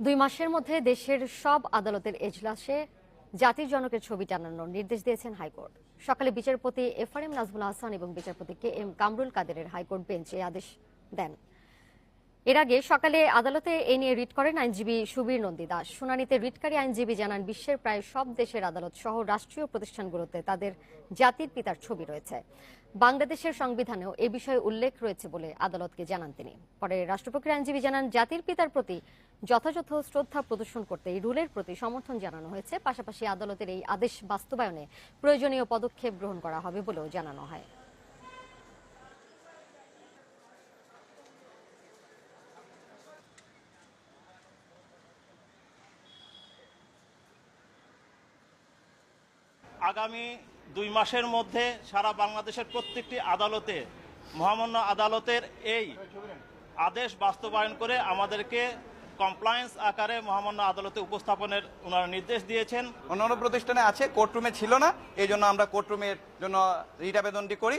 2 মাসের মধ্যে দেশের সব আদালতের এজলাসে জাতির জনকের ছবি টানানোর নির্দেশ দিয়েছেন হাইকোর্ট। সকালে বিচারপতি এফআরএম নাজমুল হাসান এবং বিচারপতি KM কামরুল কাদেরের হাইকোর্ট বেঞ্চ এই আদেশ দেন। এর আগে সকালে আদালতে এ নিয়ে রিট করেন আইনজীবী সুবীর নন্দী দাস। শুনানিতে রিটকারী আইনজীবী জানান, বিশ্বের প্রায় সব দেশের আদালত সহ রাষ্ট্রীয় প্রতিষ্ঠানগুলোতে তাদের জাতির পিতার ছবি রয়েছে। বাংলাদেশের সংবিধানেও এ বিষয়ে উল্লেখ রয়েছে বলে আদালতকে জানান তিনি। পরে রাষ্ট্রপক্ষের আইনজীবী জানান, জাতির পিতার প্রতি যথাযথ শ্রদ্ধা প্রদর্শন করতে এই রুলের প্রতি সমর্থন জানানো হয়েছে। পাশাপাশি আদালতের এই আদেশ বাস্তবায়নে প্রয়োজনীয় পদক্ষেপ গ্রহণ করা হবে বলেও জানানো হয়। আগামী 2 মাসের মধ্যে সারা বাংলাদেশের প্রত্যেকটি আদালতে মহামান্য আদালতের এই আদেশ বাস্তবায়ন করে আমাদেরকে কমপ্লায়েন্স আকারে মহামান্য আদালতে উপস্থাপনের ওনারা নির্দেশ দিয়েছেন। অন্যান্য প্রতিষ্ঠানে আছে, কোর্টরুমে ছিল না, এই জন্য আমরা কোর্টরুমের জন্য রিট আবেদনটি করি।